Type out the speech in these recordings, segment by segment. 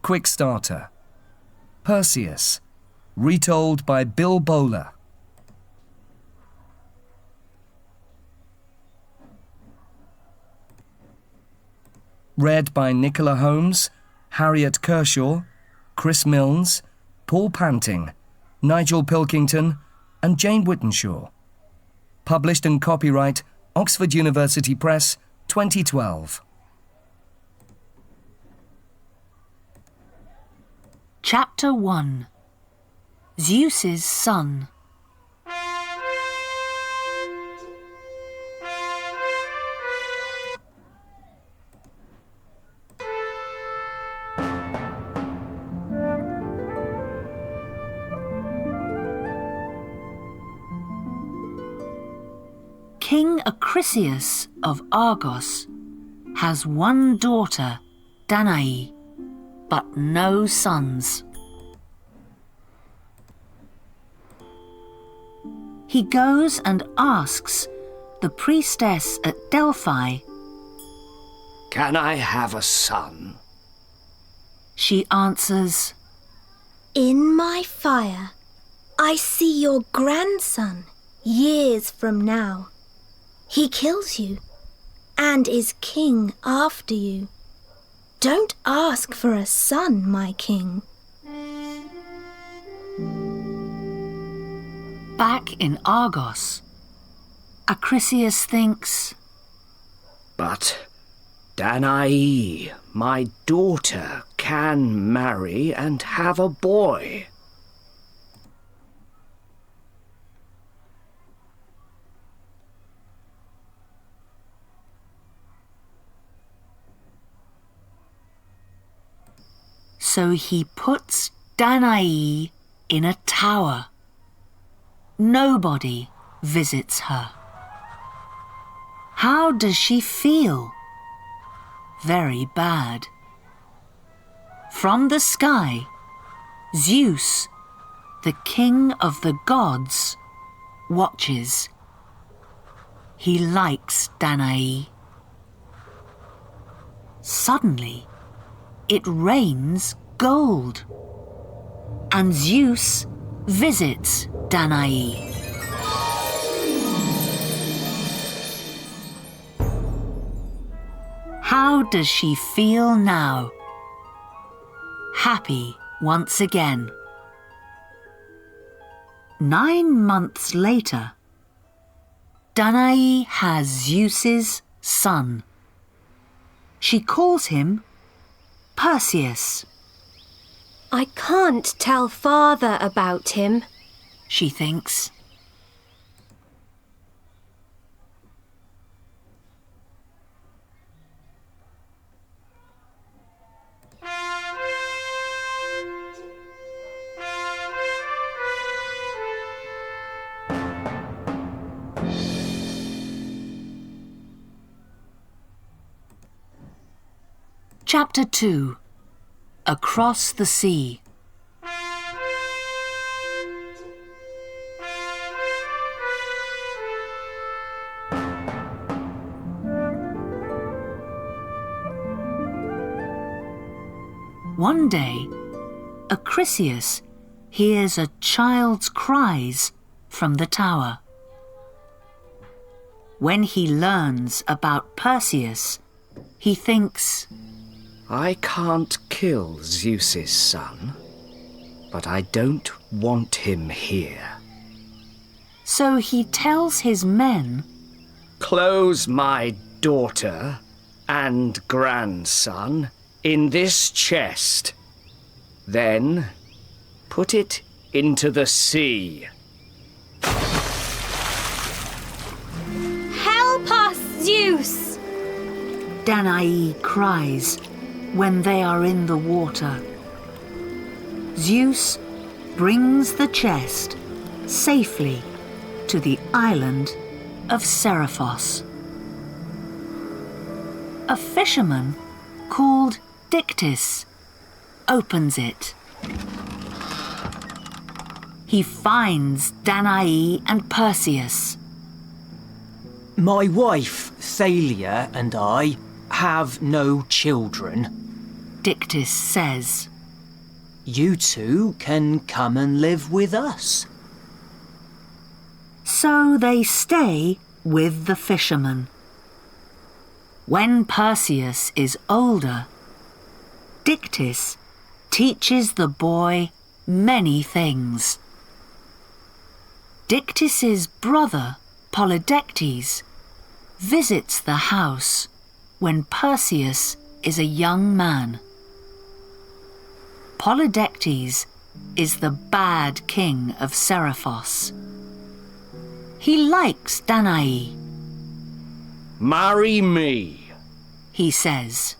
Quick Starter. Perseus, retold by Bill Bowler. Read by Nicola Holmes, Harriet Kershaw, Chris Milnes, Paul Panting, Nigel Pilkington and Jane Whittenshaw. Published and copyright Oxford University Press, 2012. Chapter 1. Zeus's Son. King Acrisius of Argos has one daughter, Danae, but no sons. He goes and asks the priestess at Delphi, "Can I have a son?" She answers, "In my fire, I see your grandson years from now. He kills you and is king after you. Don't ask for a son, my king." Back in Argos, Acrisius thinks, "But Danae, my daughter, can marry and have a boy." So he puts Danae in a tower. Nobody visits her. How does she feel? Very bad. From the sky, Zeus, the king of the gods, watches. He likes Danae. Suddenly, it rains gold, and Zeus visits Danae. How does she feel now? Happy once again. 9 months later, Danae has Zeus's son. She calls him Perseus. "I can't tell father about him," she thinks. Chapter 2. Across the Sea. One day, Acrisius hears a child's cries from the tower. When he learns about Perseus, he thinks, "I can't kill Zeus's son, but I don't want him here." So he tells his men, "Close my daughter and grandson in this chest. Then put it into the sea." "Help us, Zeus!" Danae cries when they are in the water. Zeus brings the chest safely to the island of Seriphos. A fisherman called Dictys opens it. He finds Danae and Perseus. "My wife, Thalia, and I have no children," Dictys says. You two can come and live with us. So they stay with the fisherman. When Perseus is older, Dictys teaches the boy many things. Dictys's brother, Polydectes, visits the house when Perseus is a young man. Polydectes is the bad king of Seriphos. He likes Danae, Marry me. he says.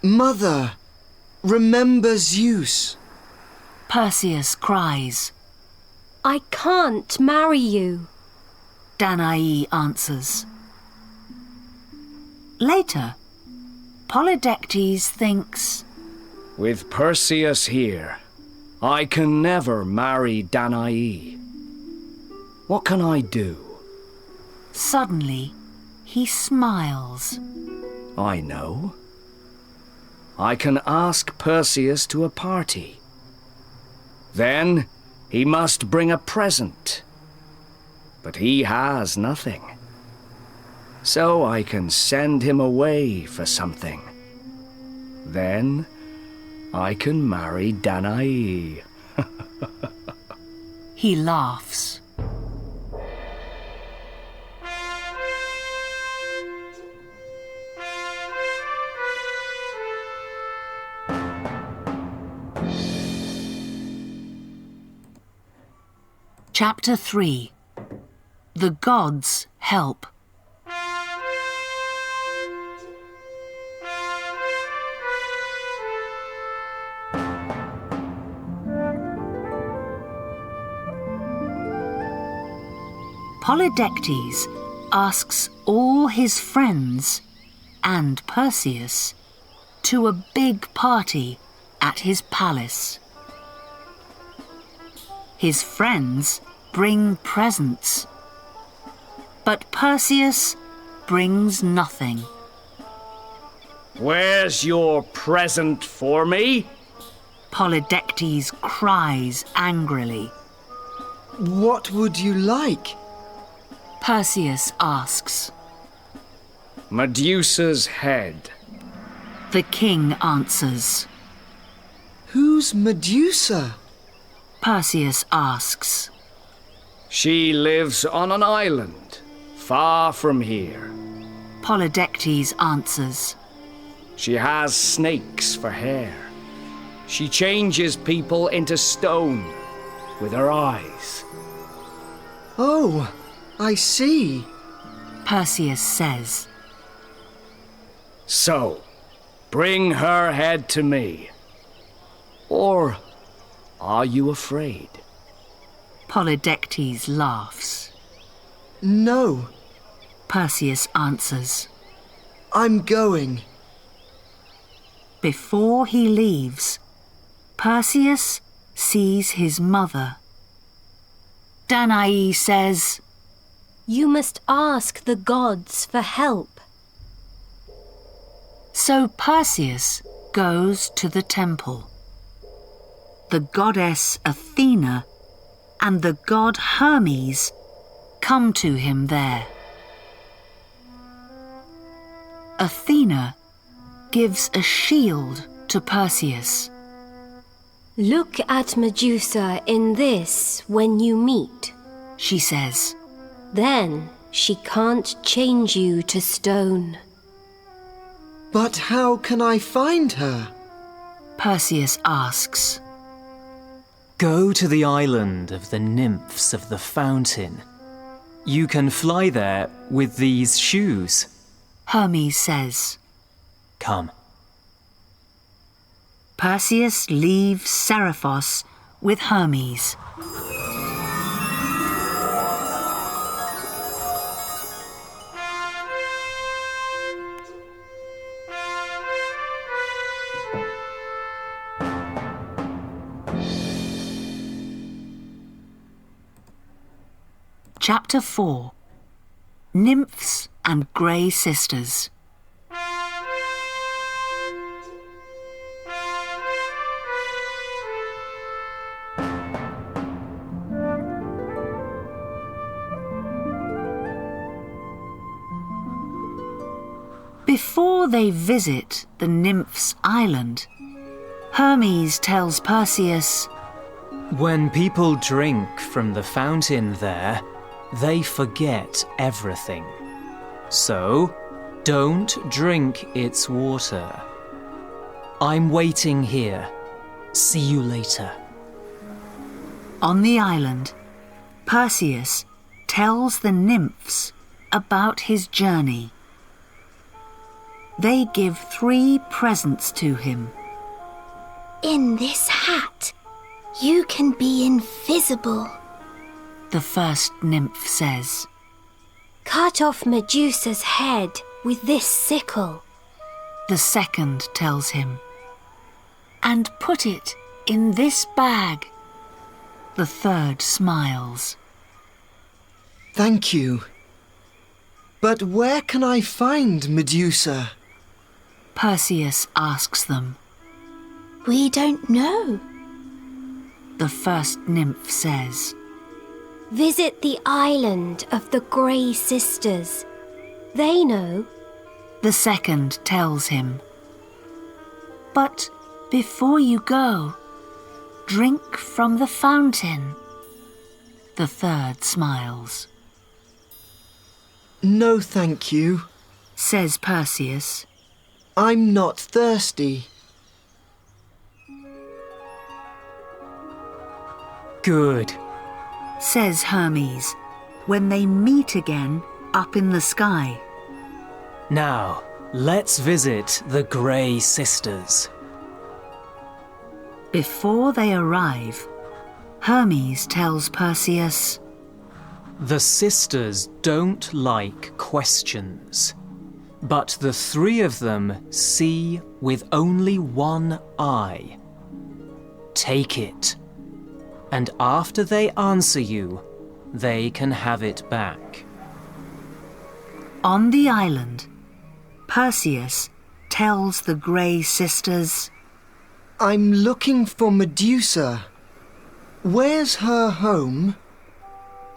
Mother, remember Zeus. Perseus cries. I can't marry you. Danae answers. Later, Polydectes thinks, With Perseus here, I can never marry Danae. What can I do? suddenly he smiles. I know. I can ask Perseus to a party. Then he must bring a present. But he has nothing. So I can send him away for something. Then I can marry Danae. He laughs. Chapter 3. The Gods Help. Polydectes asks all his friends and Perseus to a big party at his palace. His friends bring presents, but Perseus brings nothing. Where's your present for me? Polydectes cries angrily. What would you like? Perseus asks. Medusa's head. The king answers. Who's Medusa? Perseus asks. She lives on an island, far from here. Polydectes answers. She has snakes for hair. She changes people into stone with her eyes. Oh, I see. Perseus says. So, bring her head to me. Or are you afraid? Polydectes laughs. No, Perseus answers. I'm going. Before he leaves, Perseus sees his mother. Danae says, You must ask the gods for help. So Perseus goes to the temple. The goddess Athena and the god Hermes come to him there. Athena gives a shield to Perseus. Look at Medusa in this when you meet. She says, Then she can't change you to stone. But how can I find her? Perseus asks. Go to the island of the nymphs of the fountain. You can fly there with these shoes. Hermes says. Come. Perseus leaves Seriphos with Hermes. Chapter 4. Nymphs and Grey Sisters. Before they visit the nymphs' island, Hermes tells Perseus, When people drink from the fountain there, they forget everything. So, don't drink its water. I'm waiting here. See you later. On the island, Perseus tells the nymphs about his journey. They give 3 presents to him. In this hat, you can be invisible, The first nymph says. Cut off Medusa's head with this sickle. The second tells him. And put it in this bag. The third smiles. Thank you. But where can I find Medusa? Perseus asks them. We don't know. The first nymph says. Visit the island of the Grey Sisters. They know. The second tells him. But before you go, drink from the fountain. The third smiles. No, thank you. Says Perseus. I'm not thirsty. Good. Says Hermes when they meet again up in the sky. Now, let's visit the Grey Sisters. Before they arrive, Hermes tells Perseus, The sisters don't like questions, but the 3 of them see with only one eye. Take it, and after they answer you, they can have it back. On the island, Perseus tells the Grey Sisters, I'm looking for Medusa. Where's her home?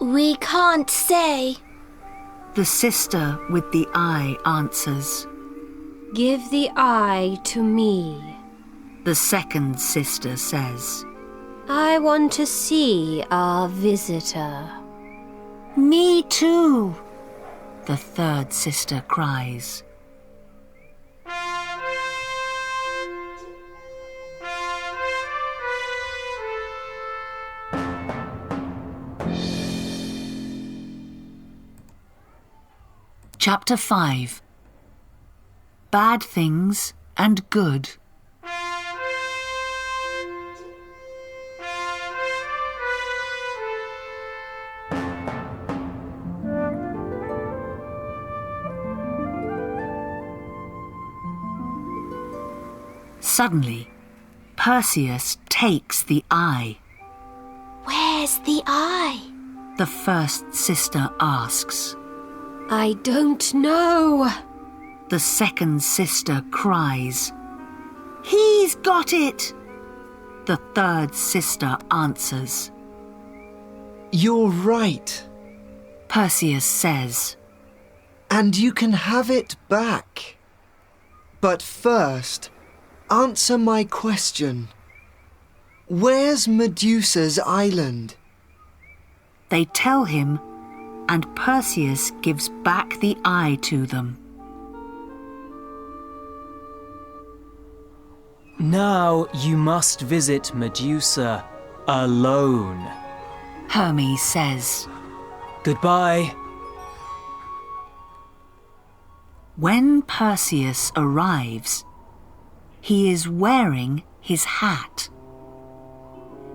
We can't say. The sister with the eye answers. Give the eye to me. The second sister says. I want to see our visitor. Me too, the third sister cries. Chapter 5. Bad Things and Good. Suddenly, Perseus takes the eye. Where's the eye? The first sister asks. I don't know. The second sister cries. He's got it! The third sister answers. You're right. Perseus says. And you can have it back. But first, answer my question. Where's Medusa's island? They tell him, and Perseus gives back the eye to them. Now you must visit Medusa alone. Hermes says. Goodbye. When Perseus arrives, he is wearing his hat.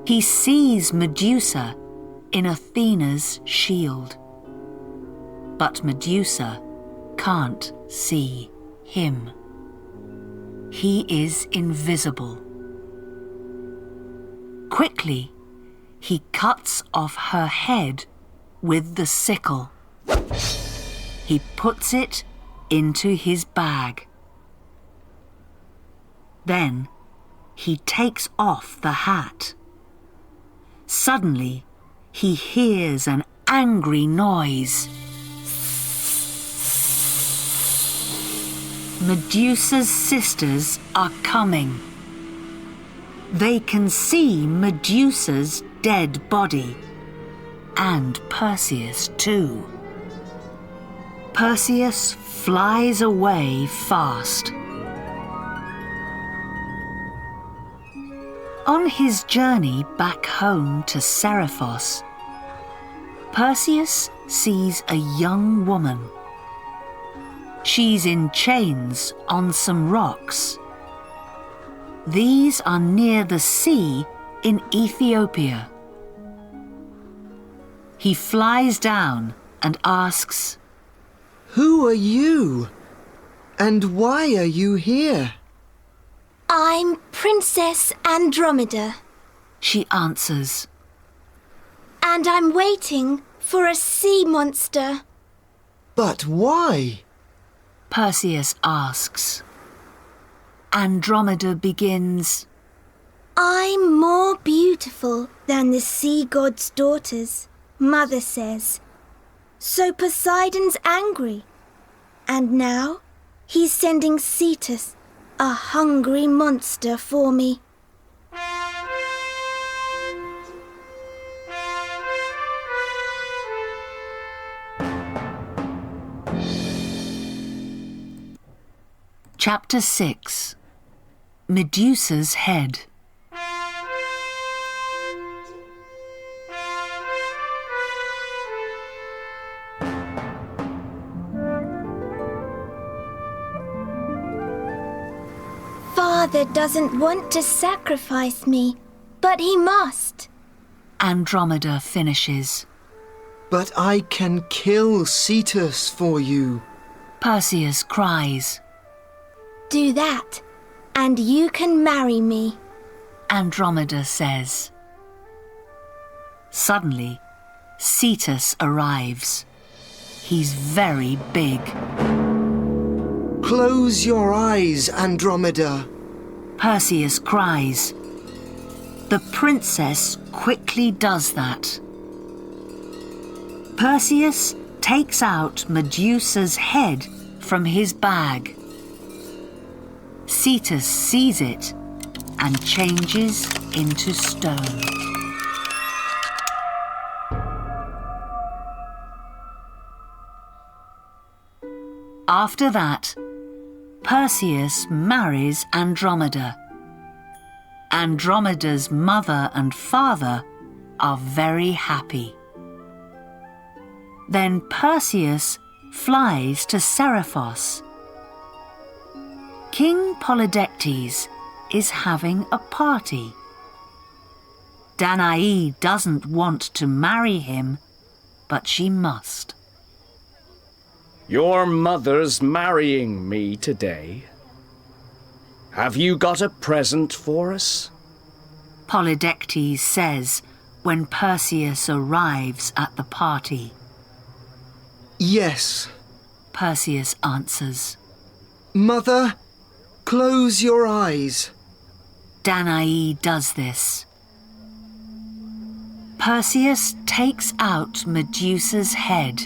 He sees Medusa in Athena's shield. But Medusa can't see him. He is invisible. Quickly, he cuts off her head with the sickle. He puts it into his bag. Then he takes off the hat. Suddenly, he hears an angry noise. Medusa's sisters are coming. They can see Medusa's dead body, and Perseus too. Perseus flies away fast. On his journey back home to Seriphos, Perseus sees a young woman. She's in chains on some rocks. These are near the sea in Ethiopia. He flies down and asks, Who are you? And why are you here? I'm Princess Andromeda, she answers. and I'm waiting for a sea monster. But why? Perseus asks. Andromeda begins, I'm more beautiful than the sea god's daughters, Mother says. So Poseidon's angry. And now he's sending Cetus, a hungry monster, for me. Chapter 6. Medusa's Head. Father doesn't want to sacrifice me, but he must. Andromeda finishes. But I can kill Cetus for you. Perseus cries. Do that, and you can marry me. Andromeda says. Suddenly, Cetus arrives. He's very big. Close your eyes, Andromeda. Perseus cries. The princess quickly does that. Perseus takes out Medusa's head from his bag. Cetus sees it and changes into stone. After that, Perseus marries Andromeda. Andromeda's mother and father are very happy. Then Perseus flies to Seriphos. King Polydectes is having a party. Danae doesn't want to marry him, but she must. Your mother's marrying me today. Have you got a present for us? Polydectes says when Perseus arrives at the party. Yes. Perseus answers. Mother, close your eyes. Danae does this. Perseus takes out Medusa's head.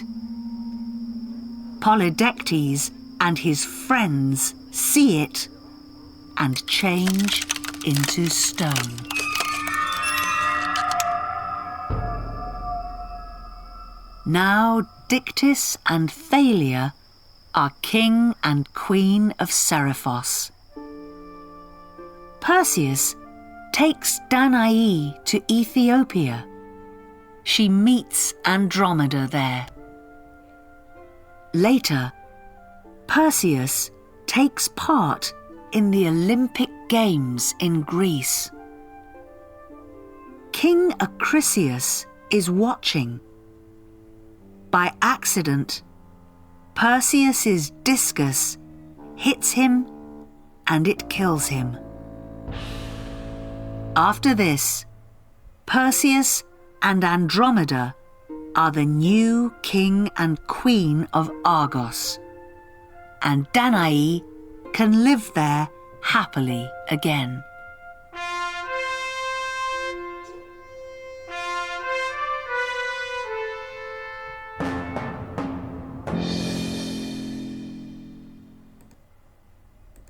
Polydectes and his friends see it and change into stone. Now Dictys and Thalia are king and queen of Seriphos. Perseus takes Danae to Ethiopia. She meets Andromeda there. Later, Perseus takes part in the Olympic Games in Greece. King Acrisius is watching. By accident, Perseus's discus hits him and it kills him. After this, Perseus and Andromeda are the new king and queen of Argos, and Danae can live there happily again.